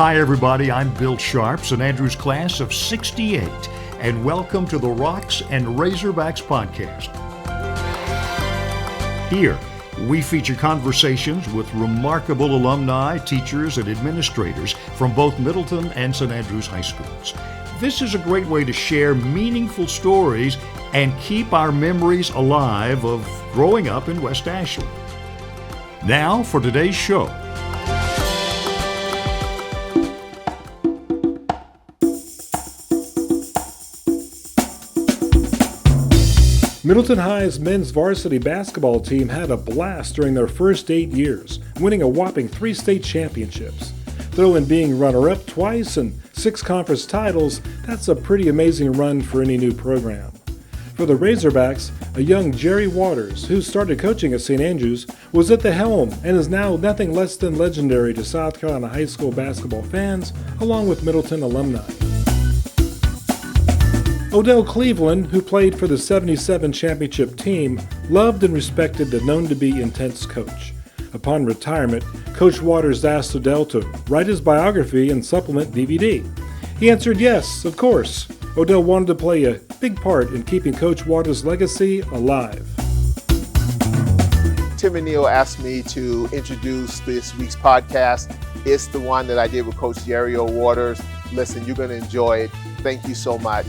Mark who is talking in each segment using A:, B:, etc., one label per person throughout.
A: Hi everybody, I'm Bill Sharp, St. Andrews class of '68, and welcome to the Rocks and Razorbacks podcast. Here, we feature conversations with remarkable alumni, teachers, and administrators from both Middleton and St. Andrews high schools. This is a great way to share meaningful stories and keep our memories alive of growing up in West Ashland. Now for today's show.
B: Middleton High's men's varsity basketball team had a blast during their first 8 years, winning a whopping 3 state championships. Throw in being runner-up twice and 6 conference titles, that's a pretty amazing run for any new program. For the Razorbacks, a young Jerry Waters, who started coaching at St. Andrews, was at the helm and is now nothing less than legendary to South Carolina high school basketball fans, along with Middleton alumni. Odell Cleveland, who played for the '77 championship team, loved and respected the known-to-be intense coach. Upon retirement, Coach Waters asked Odell to write his biography and supplement DVD. He answered yes, of course. Odell wanted to play a big part in keeping Coach Waters' legacy alive.
C: Tim and Neil asked me to introduce this week's podcast. It's the one that I did with Coach Jerry O. Waters. Listen, you're going to enjoy it. Thank you so much.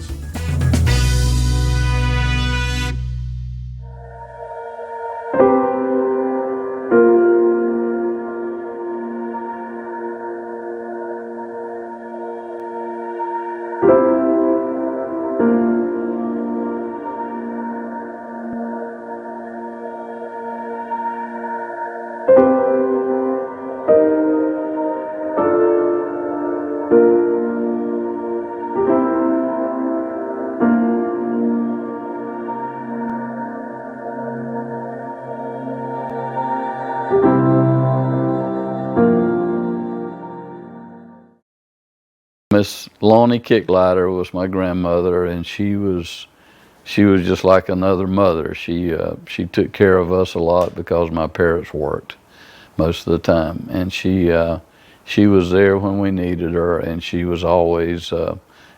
D: Miss Lonnie Kicklighter was my grandmother, and she was just like another mother. She took care of us a lot because my parents worked most of the time, and she was there when we needed her, and she was always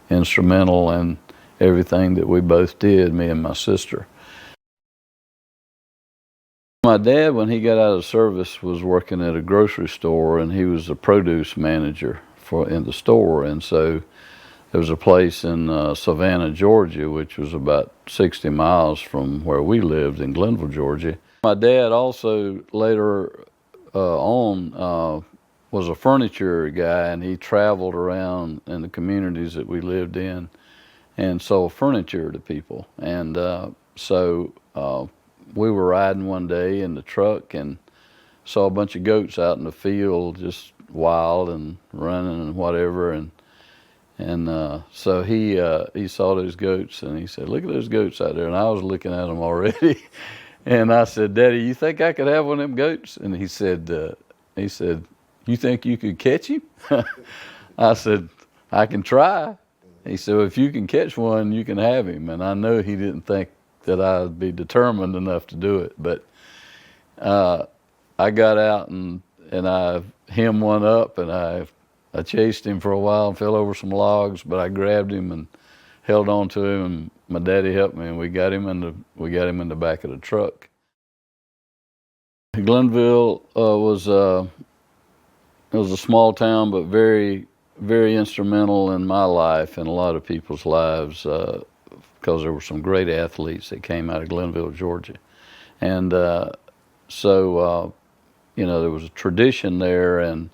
D: instrumental in everything that we both did, me and my sister. My dad, when he got out of service, was working at a grocery store, and he was the produce manager in the store, and so there was a place in Savannah, Georgia, which was about 60 miles from where we lived in Glenville, Georgia. My dad also later on was a furniture guy, and he traveled around in the communities that we lived in and sold furniture to people. And so we were riding one day in the truck and saw a bunch of goats out in the field, just wild and running and whatever, and so he saw those goats, and he said, "Look at those goats out there." And I was looking at them already, and I said, "Daddy, you think I could have one of them goats?" And he said, "You think you could catch him?" I said, "I can try." He said, "Well, if you can catch one, you can have him." And I know he didn't think that I'd be determined enough to do it, but I got out and I hemmed one up, and I chased him for a while and fell over some logs, but I grabbed him and held on to him, and my daddy helped me, and we got him in the back of the truck. Glenville was a small town, but very, very instrumental in my life and a lot of people's lives, because there were some great athletes that came out of Glenville, Georgia. And so there was a tradition there, and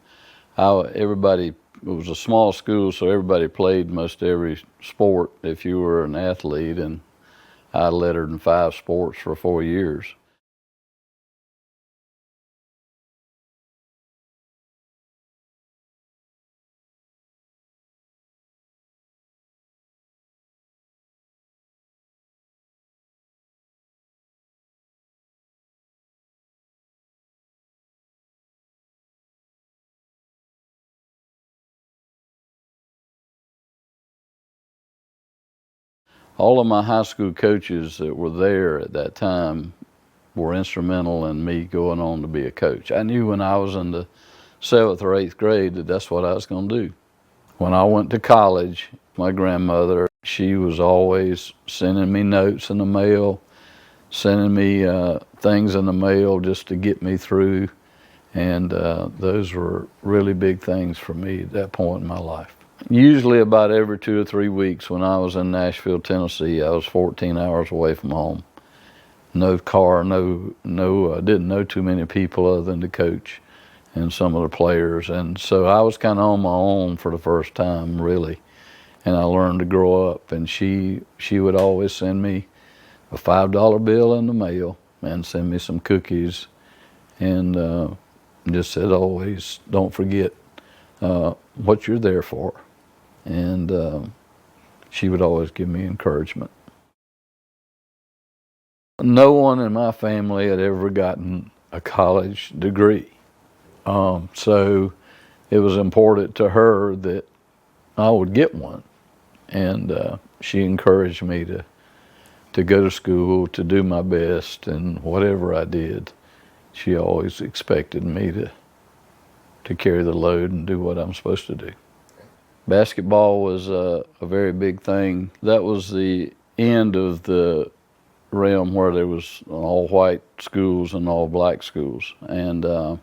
D: it was a small school, so everybody played most every sport if you were an athlete, and I lettered in 5 sports for 4 years. All of my high school coaches that were there at that time were instrumental in me going on to be a coach. I knew when I was in the 7th or 8th grade that that's what I was going to do. When I went to college, my grandmother, she was always sending me notes in the mail, sending me things in the mail just to get me through. And those were really big things for me at that point in my life. Usually about every 2 or 3 weeks when I was in Nashville, Tennessee, I was 14 hours away from home. No car, didn't know too many people other than the coach and some of the players. And so I was kind of on my own for the first time, really. And I learned to grow up. And she would always send me a $5 bill in the mail and send me some cookies. And just said always, don't forget what you're there for. And she would always give me encouragement. No one in my family had ever gotten a college degree. So it was important to her that I would get one. And she encouraged me to go to school, to do my best, and whatever I did, she always expected me to carry the load and do what I'm supposed to do. Basketball was a very big thing. That was the end of the realm where there was all white schools and all black schools. And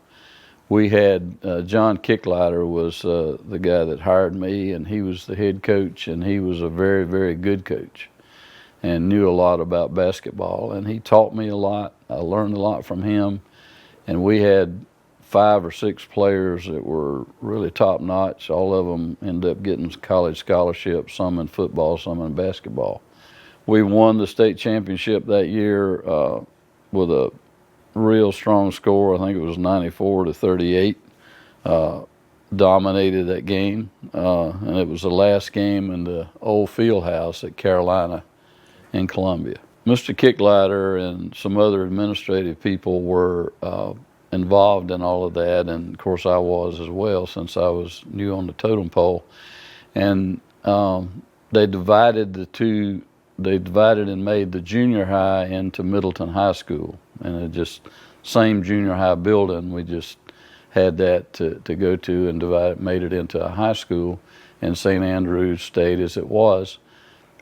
D: we had John Kicklighter was the guy that hired me, and he was the head coach, and he was a very, very good coach and knew a lot about basketball. And he taught me a lot. I learned a lot from him. And we had 5 or 6 players that were really top notch. All of them ended up getting college scholarships, some in football, some in basketball. We won the state championship that year with a real strong score. I think it was 94-38. Dominated that game, and it was the last game in the old field house at Carolina in Columbia. Mr. Kicklighter and some other administrative people were involved in all of that, and of course I was as well, since I was new on the totem pole. And they divided and made the junior high into Middleton High School, and it just same junior high building. We just had that to go to, and made it into a high school, and St. Andrews stayed as it was.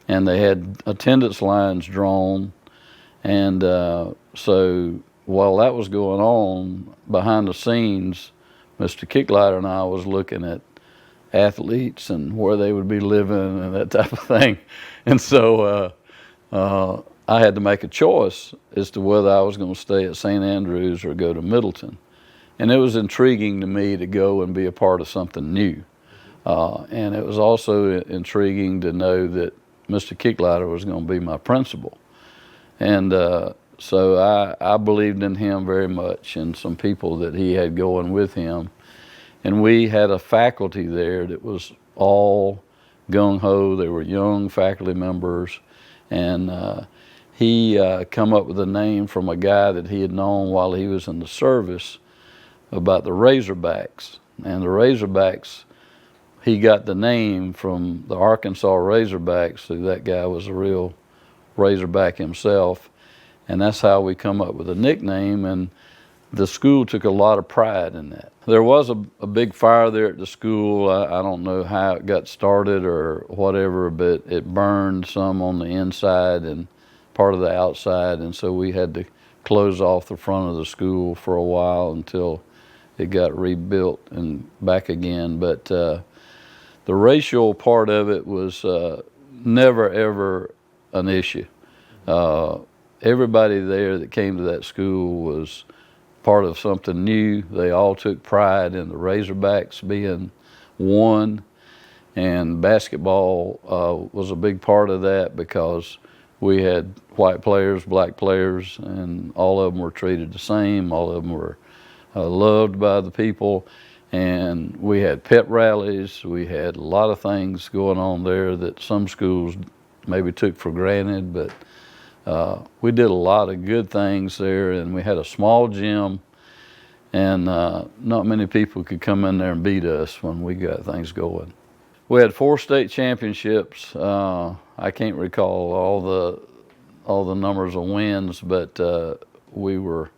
D: And they had attendance lines drawn, and so while that was going on, behind the scenes, Mr. Kicklighter and I was looking at athletes and where they would be living and that type of thing. And so I had to make a choice as to whether I was going to stay at St. Andrews or go to Middleton. And it was intriguing to me to go and be a part of something new. And it was also intriguing to know that Mr. Kicklighter was going to be my principal. And so I believed in him very much, and some people that he had going with him. And we had a faculty there that was all gung-ho. They were young faculty members. And he come up with a name from a guy that he had known while he was in the service about the Razorbacks. And the Razorbacks, he got the name from the Arkansas Razorbacks, so that guy was a real Razorback himself. And that's how we come up with a nickname, and the school took a lot of pride in that. There was a big fire there at the school. I don't know how it got started or whatever, but it burned some on the inside and part of the outside, and so we had to close off the front of the school for a while until it got rebuilt and back again. But the racial part of it was never, ever an issue. Everybody there that came to that school was part of something new. They all took pride in the Razorbacks being one, and basketball was a big part of that because we had white players, black players, and all of them were treated the same. All of them were loved by the people, and we had pep rallies. We had a lot of things going on there that some schools maybe took for granted, but we did a lot of good things there, and we had a small gym, and not many people could come in there and beat us when we got things going. We had 4 state championships. I can't recall all the numbers of wins, but we were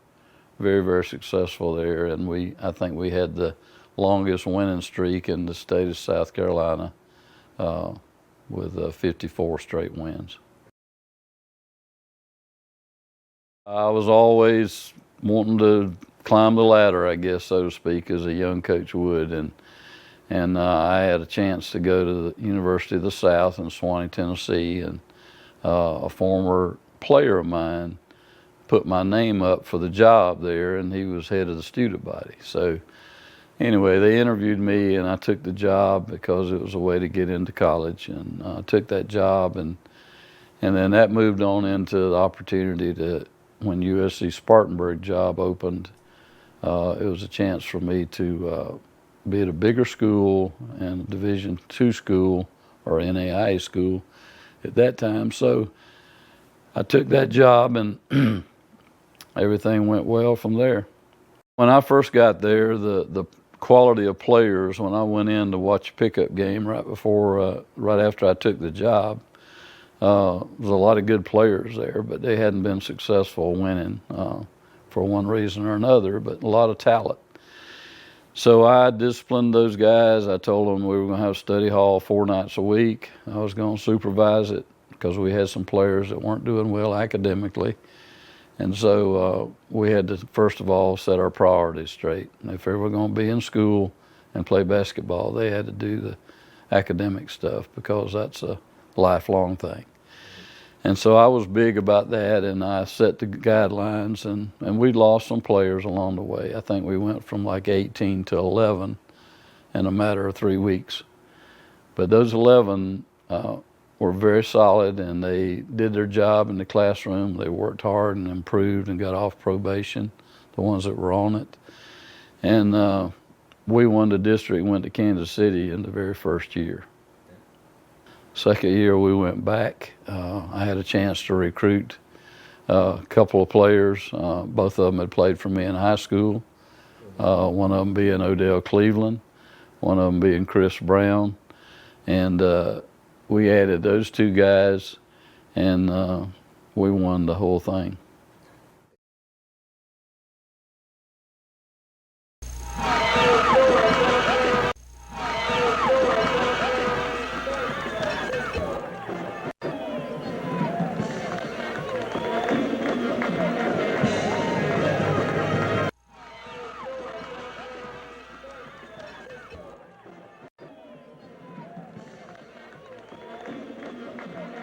D: very, very successful there, and I think we had the longest winning streak in the state of South Carolina with 54 straight wins. I was always wanting to climb the ladder, I guess, so to speak, as a young coach would, and I had a chance to go to the University of the South in Swanee, Tennessee, and a former player of mine put my name up for the job there, and he was head of the student body. So anyway, they interviewed me, and I took the job because it was a way to get into college, and I took that job, and then that moved on into the opportunity to, when USC Spartanburg job opened, it was a chance for me to be at a bigger school and a Division II school, or NAIA school at that time. So I took that job, and everything went well from there. When I first got there, the quality of players, when I went in to watch a pickup game right after I took the job, there was a lot of good players there, but they hadn't been successful winning for one reason or another, but a lot of talent. So I disciplined those guys. I told them we were going to have study hall 4 nights a week. I was going to supervise it because we had some players that weren't doing well academically. And so we had to, first of all, set our priorities straight. If they were going to be in school and play basketball, they had to do the academic stuff because that's a lifelong thing. And so I was big about that, and I set the guidelines, and we lost some players along the way. I think we went from like 18 to 11 in a matter of 3 weeks. But those 11 were very solid, and they did their job in the classroom. They worked hard and improved and got off probation, the ones that were on it. And we won the district, went to Kansas City in the very first year. Second year we went back. I had a chance to recruit a couple of players. Both of them had played for me in high school. One of them being Odell Cleveland, one of them being Chris Brown. And we added those 2 guys, and we won the whole thing.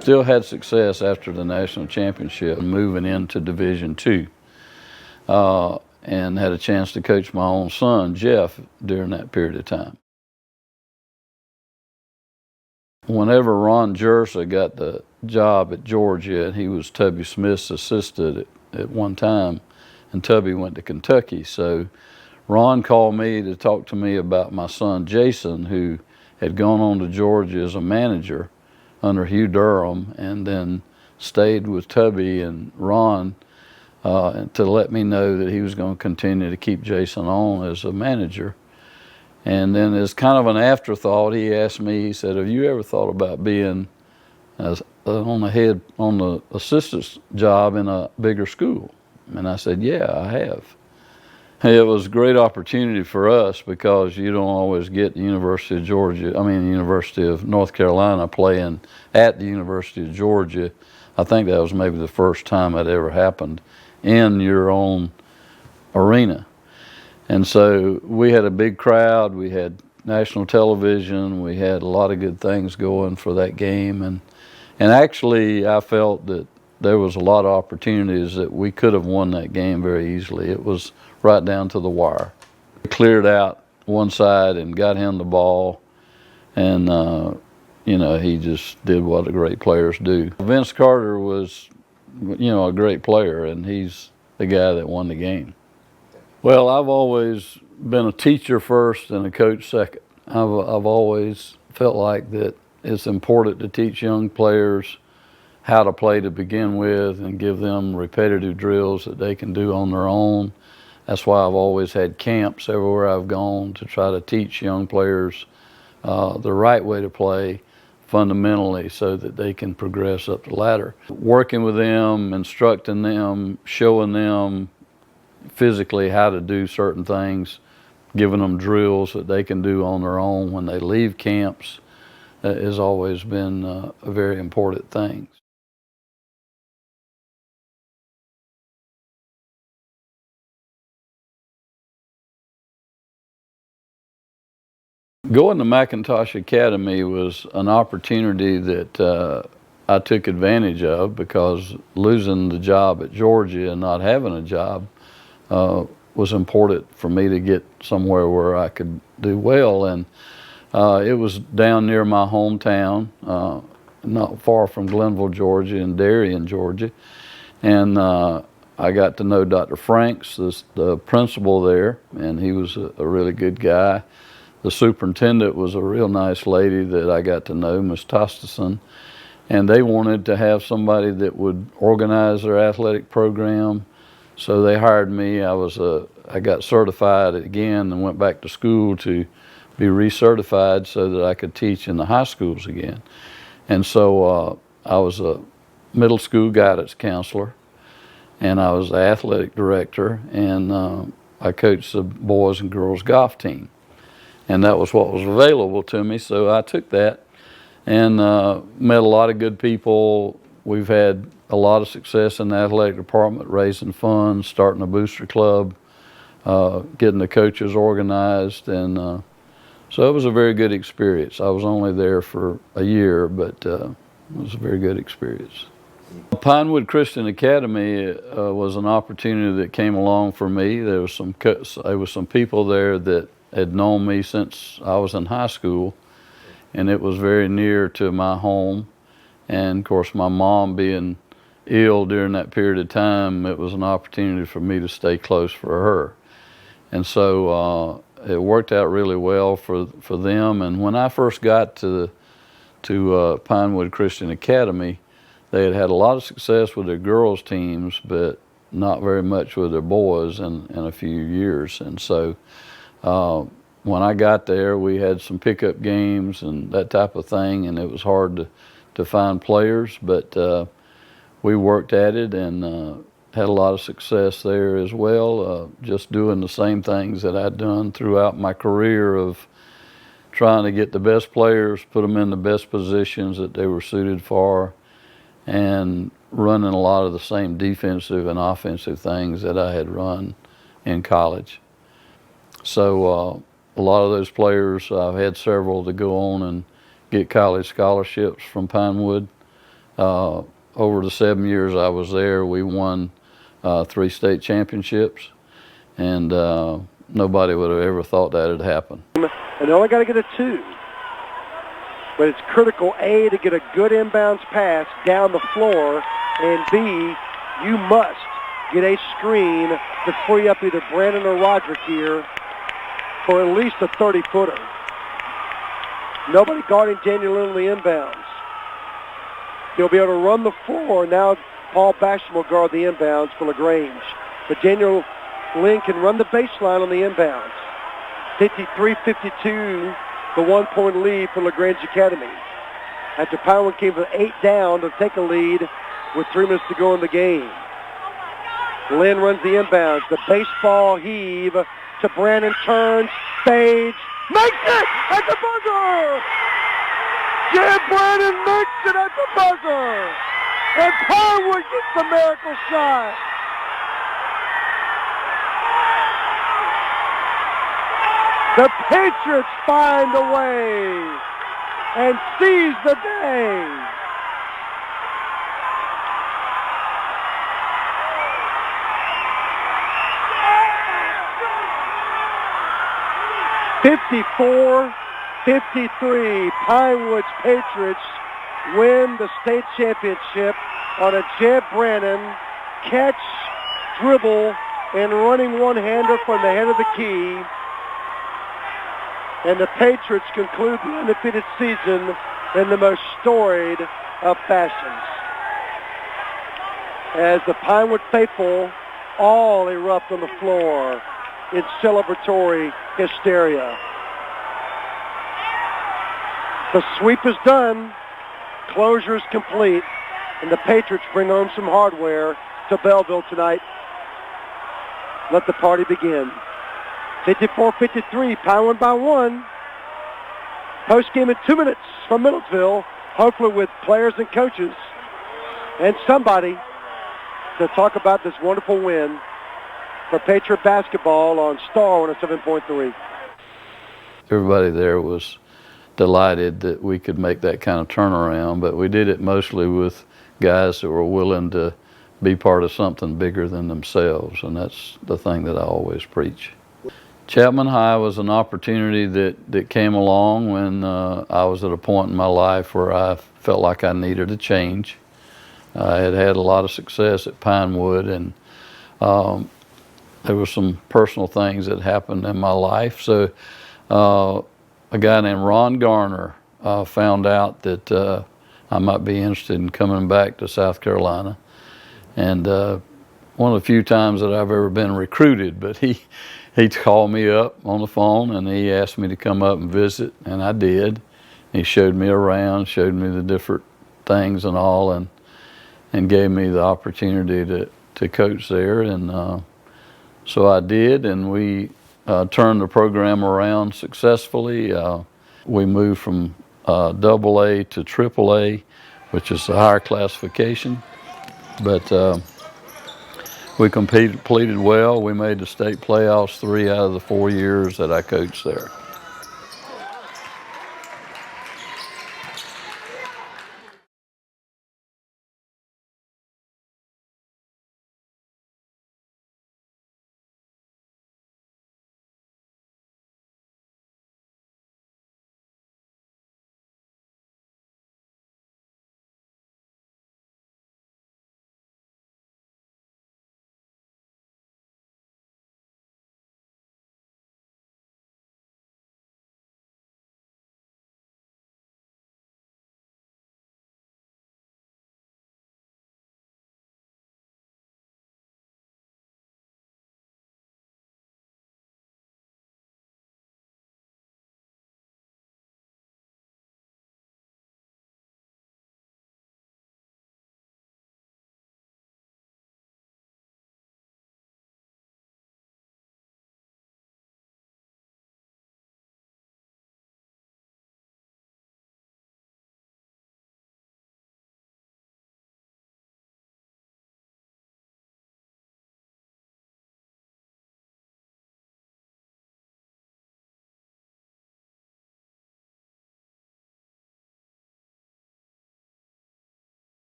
D: Still had success after the national championship, moving into Division II, and had a chance to coach my own son, Jeff, during that period of time. Whenever Ron Jersa got the job at Georgia, and he was Tubby Smith's assistant at one time, and Tubby went to Kentucky. So Ron called me to talk to me about my son, Jason, who had gone on to Georgia as a manager under Hugh Durham, and then stayed with Tubby and Ron to let me know that he was going to continue to keep Jason on as a manager. And then as kind of an afterthought, he asked me, he said, have you ever thought about being on the assistant's job in a bigger school? And I said, yeah, I have. It was a great opportunity for us because you don't always get the University of North Carolina playing at the University of Georgia. I think that was maybe the first time that ever happened in your own arena. And so we had a big crowd, we had national television, we had a lot of good things going for that game. And actually I felt that there was a lot of opportunities that we could have won that game very easily. It was right down to the wire. We cleared out one side and got him the ball, and he just did what the great players do. Vince Carter was, a great player, and he's the guy that won the game. Well, I've always been a teacher first and a coach second. I've always felt like that it's important to teach young players how to play to begin with and give them repetitive drills that they can do on their own. That's why I've always had camps everywhere I've gone to try to teach young players the right way to play fundamentally so that they can progress up the ladder. Working with them, instructing them, showing them physically how to do certain things giving them drills that they can do on their own when they leave camps has always been a very important thing. Going to McIntosh Academy was an opportunity that I took advantage of, because losing the job at Georgia and not having a job was important for me to get somewhere where I could do well. And it was down near my hometown, not far from Glenville, Georgia, and Darien, Georgia. And I got to know Dr. Franks, the principal there, and he was a really good guy. The superintendent was a real nice lady that I got to know, Miss Tostison, and they wanted to have somebody that would organize their athletic program, so they hired me. I got certified again and went back to school to be recertified so that I could teach in the high schools again. And so I was a middle school guidance counselor, and I was the athletic director, and I coached the boys and girls golf team. And that was what was available to me, so I took that and met a lot of good people. We've had a lot of success in the athletic department, raising funds, starting a booster club, getting the coaches organized, and so it was a very good experience. I was only there for a year, but it was a very good experience. Pinewood Christian Academy was an opportunity that came along for me. There was some people there that had known me since I was in high school, and it was very near to my home. And of course, my mom being ill during that period of time, it was an opportunity for me to stay close for her. And so it worked out really well for them. And when I first got to Pinewood Christian Academy, they had a lot of success with their girls teams, but not very much with their boys in a few years. And so when I got there, we had some pickup games and that type of thing, and it was hard to find players, but we worked at it and had a lot of success there as well, just doing the same things that I'd done throughout my career of trying to get the best players, put them in the best positions that they were suited for, and running a lot of the same defensive and offensive things that I had run in college. So a lot of those players, I've had several to go on and get college scholarships from Pinewood. Over the 7 years I was there, we won 3 state championships, and nobody would have ever thought that had happened.
E: And they only got to get a 2. But it's critical, A, to get a good inbounds pass down the floor, and B, you must get a screen to free up either Brandon or Roderick here for at least a 30-footer. Nobody guarding Daniel Lynn on the inbounds. He'll be able to run the floor. Now Paul Basham will guard the inbounds for LaGrange. But Daniel Lynn can run the baseline on the inbounds. 53-52, the 1-point lead for LaGrange Academy. After Pinewood came from 8 down to take a lead with 3 minutes to go in the game. Lynn runs the inbounds. The baseball heave to Brandon, turns, fades, makes it at the buzzer! Jim Brandon makes it at the buzzer! And Pinewood gets the miracle shot! The Patriots find a way and seize the day. (54-53), Pinewood's Patriots win the state championship on a Jeb Brannon catch, dribble, and running one-hander from the head of the key. And the Patriots conclude the undefeated season in the most storied of fashions. As the Pinewood faithful all erupt on the floor in celebratory hysteria. The sweep is done, closure is complete, and the Patriots bring home some hardware to Belleville tonight. Let the party begin. 54-53, Power by one. Post-game in 2 minutes from Middlesville, hopefully with players and coaches and somebody to talk about this wonderful win for Patriot basketball on Star 107.3.
D: Everybody there was delighted that we could make that kind of turnaround, but we did it mostly with guys that were willing to be part of something bigger than themselves, and that's the thing that I always preach. Chapman High was an opportunity that came along when I was at a point in my life where I felt like I needed a change. I had had a lot of success at Pinewood, and there were some personal things that happened in my life. So a guy named Ron Garner found out that I might be interested in coming back to South Carolina. And one of the few times that I've ever been recruited, but he called me up on the phone and he asked me to come up and visit, and I did. He showed me around, showed me the different things and all, and gave me the opportunity to coach there. And so I did, and we turned the program around successfully. We moved from AA to AAA, which is a higher classification. But we completed well. We made the state playoffs 3 out of the 4 years that I coached there.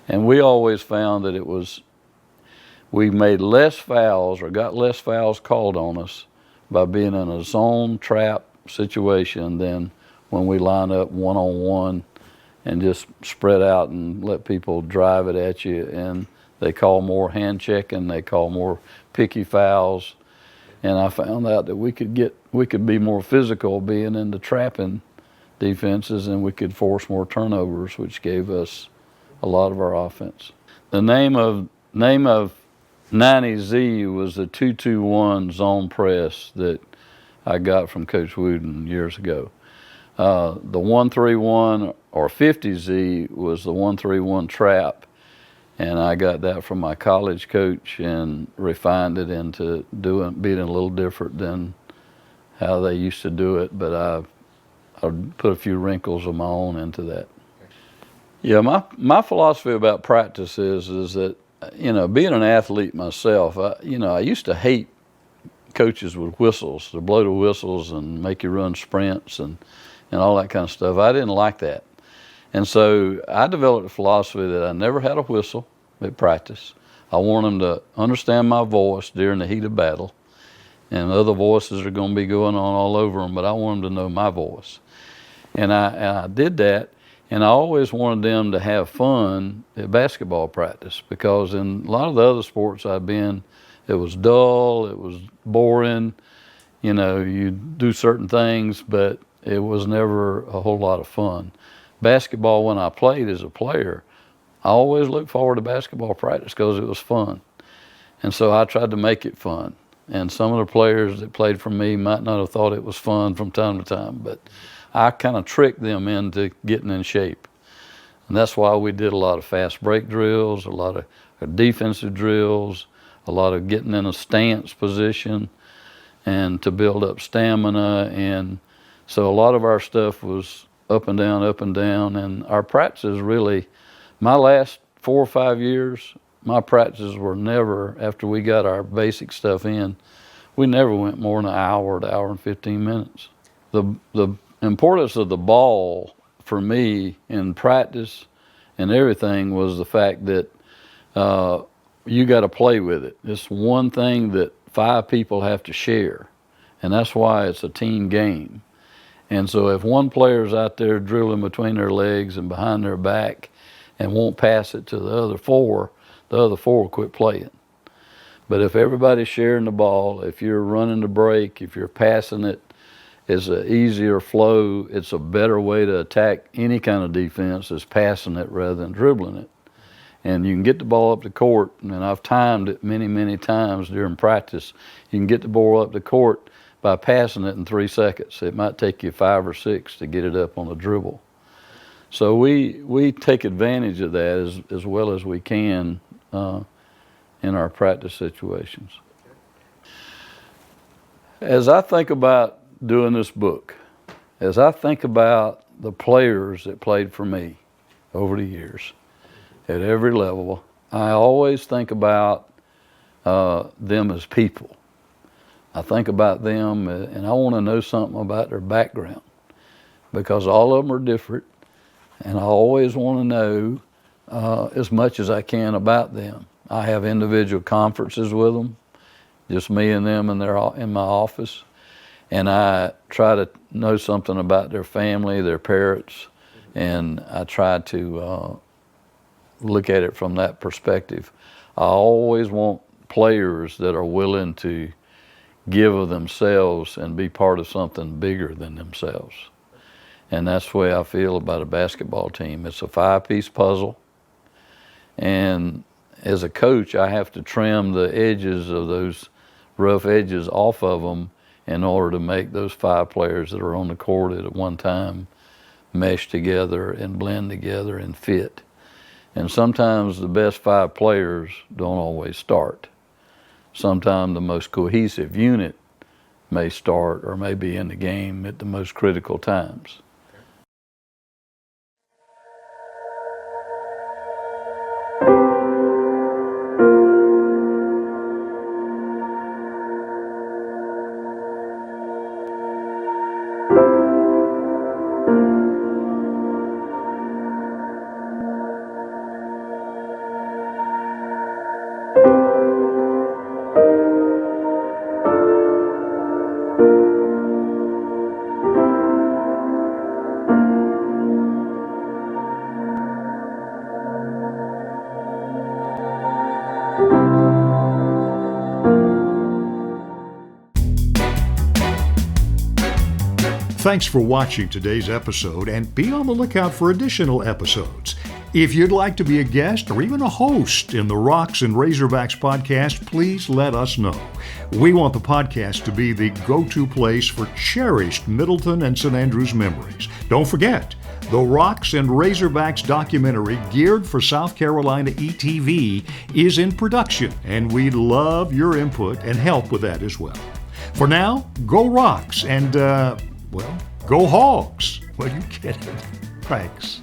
D: And we always found that we made less fouls or got less fouls called on us by being in a zone trap situation than when we line up one-on-one and just spread out and let people drive it at you. And they call more hand checking, they call more picky fouls. And I found out that we could be more physical being in the trapping defenses, and we could force more turnovers, which gave us a lot of our offense. The name of 90Z was the 2-2-1 zone press that I got from Coach Wooden years ago. The 1-3-1 or 50Z was the 1-3-1 trap, and I got that from my college coach and refined it into being a little different than how they used to do it, but I put a few wrinkles of my own into that. Yeah, my philosophy about practice is that, being an athlete myself, I used to hate coaches with whistles, to blow the whistles and make you run sprints and all that kind of stuff. I didn't like that. And so I developed a philosophy that I never had a whistle at practice. I want them to understand my voice during the heat of battle, and other voices are going to be going on all over them, but I want them to know my voice. And I did that. And I always wanted them to have fun at basketball practice, because in a lot of the other sports I've been, it was dull, it was boring, you do certain things, but it was never a whole lot of fun. Basketball, when I played as a player, I always looked forward to basketball practice because it was fun. And so I tried to make it fun. And some of the players that played for me might not have thought it was fun from time to time, but I kind of tricked them into getting in shape. And that's why we did a lot of fast break drills, a lot of defensive drills, a lot of getting in a stance position and to build up stamina. And so a lot of our stuff was up and down, and our practices really, my last 4 or 5 years, my practices were never, after we got our basic stuff in, we never went more than an hour to hour and 15 minutes. The importance of the ball for me in practice and everything was the fact that you got to play with it. It's one thing that 5 people have to share, and that's why it's a team game. And so if one player's out there drilling between their legs and behind their back and won't pass it to the other 4 will quit playing. But if everybody's sharing the ball, if you're running the break, if you're passing it, it's an easier flow. It's a better way to attack any kind of defense is passing it rather than dribbling it. And you can get the ball up the court, and I've timed it many, many times during practice. You can get the ball up the court by passing it in 3 seconds. It might take you 5 or 6 to get it up on a dribble. So we take advantage of that as well as we can in our practice situations. As I think about doing this book, as I think about the players that played for me over the years at every level, I always think about them as people. I think about them and I want to know something about their background because all of them are different, and I always want to know as much as I can about them. I have individual conferences with them, just me and them in my office, and I try to know something about their family, their parents, and I try to look at it from that perspective. I always want players that are willing to give of themselves and be part of something bigger than themselves. And that's the way I feel about a basketball team. It's a 5-piece puzzle, and as a coach, I have to trim the edges of those rough edges off of them in order to make those 5 players that are on the court at one time mesh together and blend together and fit. And sometimes the best 5 players don't always start. Sometimes the most cohesive unit may start or may be in the game at the most critical times.
A: Thanks for watching today's episode, and be on the lookout for additional episodes. If you'd like to be a guest or even a host in the Rocks and Razorbacks podcast, please let us know. We want the podcast to be the go-to place for cherished Middleton and St. Andrews memories. Don't forget, the Rocks and Razorbacks documentary geared for South Carolina ETV is in production, and we'd love your input and help with that as well. For now, go Rocks and, go Hogs. Well, you get it. Thanks.